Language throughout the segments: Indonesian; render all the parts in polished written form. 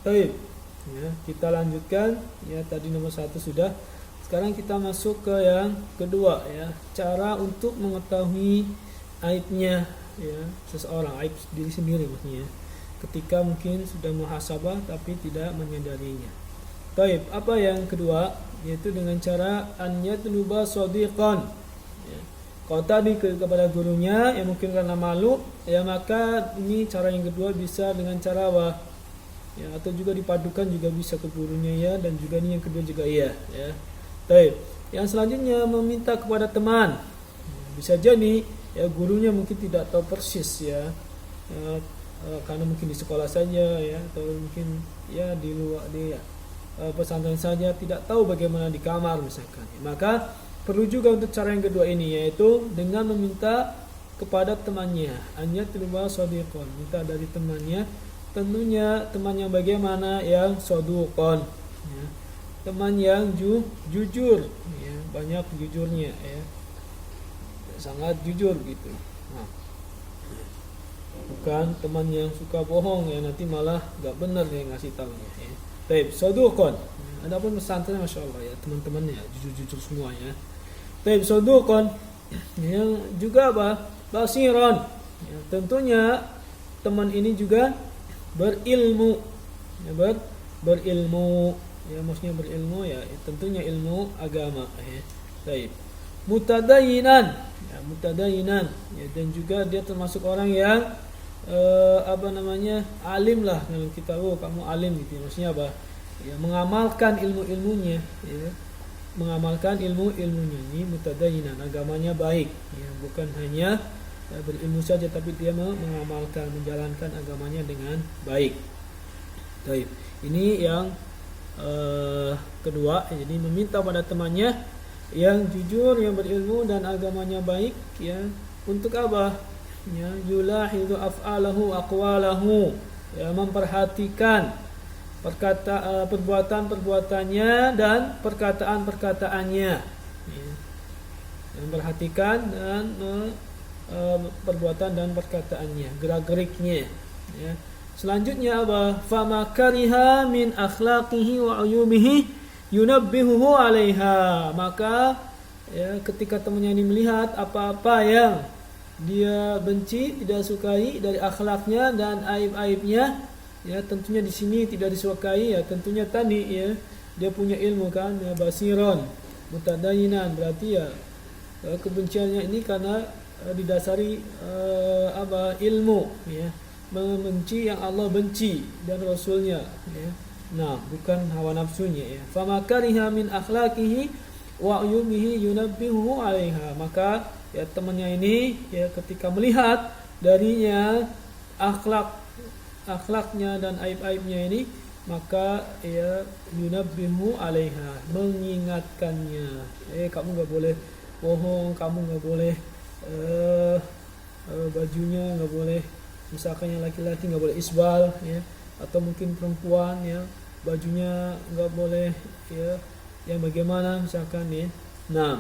Baik. Ya, kita lanjutkan. Ya, tadi nomor 1 sudah. Sekarang kita masuk ke yang kedua ya, cara untuk mengetahui aibnya ya seseorang, aib diri sendiri maksudnya. Ketika mungkin sudah muhasabah tapi tidak menyadarinya. Baik, apa yang kedua? Yaitu dengan cara an yatluba shadiqan. Ya. Kalau tadi kepada gurunya yang mungkin karena malu, ya maka ini cara yang kedua bisa dengan cara apa? Ya, atau juga dipadukan juga bisa ke gurunya ya, dan juga ini yang kedua juga iya ya. Baik. Yang selanjutnya meminta kepada teman. Bisa jadi ya gurunya mungkin tidak tahu persis ya, karena mungkin di sekolah saja ya, atau mungkin ya di luar di pesantren saja, tidak tahu bagaimana di kamar misalkan. Maka perlu juga untuk cara yang kedua ini, yaitu dengan meminta kepada temannya. Hanya terima shadiqon, minta dari temannya. Tentunya teman yang bagaimana, yang shadiqon ya. Teman yang jujur ya, banyak jujurnya ya, sangat jujur gitu. Nah, bukan teman yang suka bohong ya, nanti malah gak benar yang ngasih tahunya ya. Baik, shadiqon. Adapun pesantren masya Allah ya, teman-temannya jujur-jujur semua ya. Baik, shadiqon yang juga apa? Basiron ya, tentunya teman ini juga berilmu ya, berilmu ya, maksudnya berilmu ya, tentunya ilmu agama ya. Baik. Mutadayinan ya, mutadayinan ya, dan juga dia termasuk orang yang alim lah, kalau kita kamu alim gitu, maksudnya apa ya, mengamalkan ilmunya ya, mengamalkan ilmunya. Ini mutadayinan, agamanya baik ya, bukan hanya ya, berilmu saja, tapi dia mengamalkan, menjalankan agamanya dengan baik. Baik. Ini yang kedua, jadi meminta pada temannya yang jujur, yang berilmu dan agamanya baik ya, untuk apa ya, yulahidu af'alahu aqwalahu ya, memperhatikan perbuatan-perbuatannya dan perkataan-perkataannya ya. Memperhatikan dan perbuatan dan perkataannya, gerak-geriknya ya. Selanjutnya apa? Fama kariha min akhlaqihi wa uyubihi yunabbihuhu 'alaiha. Maka ya, ketika temannya ini melihat apa-apa yang dia benci, tidak sukai dari akhlaknya dan aib-aibnya ya, tentunya di sini tidak disukai ya, tentunya tadi ya, dia punya ilmu kan ya, basiron, mutadayinan, berarti ya kebenciannya ini karena didasari ilmu ya, membenci yang Allah benci dan Rasulnya ya. Nah, bukan hawa nafsunya ya. Fama kariha min akhlaqihi wa uyubihi yunabbihuhu 'alaiha. Maka ya, temannya ini ya, ketika melihat darinya akhlaknya dan aib-aibnya ini, maka ya yunabbihu 'alaiha, mengingatkannya. Kamu enggak boleh bohong, kamu enggak boleh bajunya enggak boleh, misalkan yang laki-laki nggak boleh isbal ya, atau mungkin perempuan ya bajunya nggak boleh ya, yang bagaimana misalkan ya. Nah,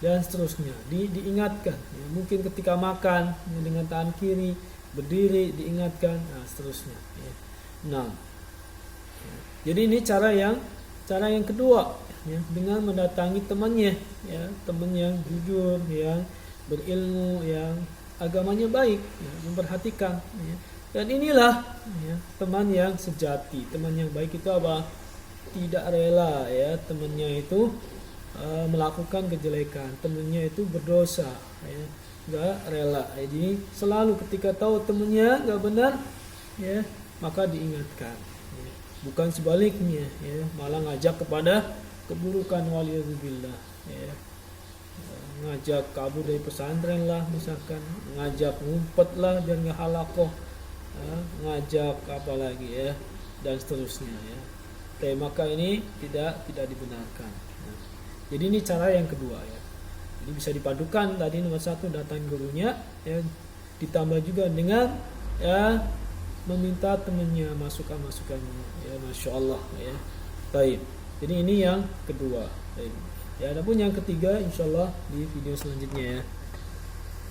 dan seterusnya diingatkan ya, mungkin ketika makan ya, dengan tangan kiri berdiri diingatkan, nah seterusnya ya. Nah ya. Jadi ini cara yang kedua ya, dengan mendatangi temannya ya, teman yang jujur, yang berilmu, yang agamanya baik ya, memperhatikan ya. Dan inilah ya, teman yang sejati. Teman yang baik itu apa? Tidak rela ya temannya itu melakukan kejelekan, temannya itu berdosa ya, enggak rela. Jadi selalu ketika tahu temannya enggak benar ya, maka diingatkan ya. Bukan sebaliknya ya, malah ngajak kepada keburukan, waliyadzubillah ya. Ngajak kabur dari pesantren lah misalkan, ngajak ngumpet lah biar nggak halakoh ya, ngajak apa lagi ya, dan seterusnya ya. Oke, maka ini tidak dibenarkan ya. Jadi ini cara yang kedua ya, jadi bisa dipadukan tadi nomor 1 datang gurunya ya, ditambah juga dengan ya meminta temannya masukannya ya, masya Allah ya. Baik, jadi ini yang kedua. Baik. Ya, adapun yang ketiga insyaallah di video selanjutnya ya.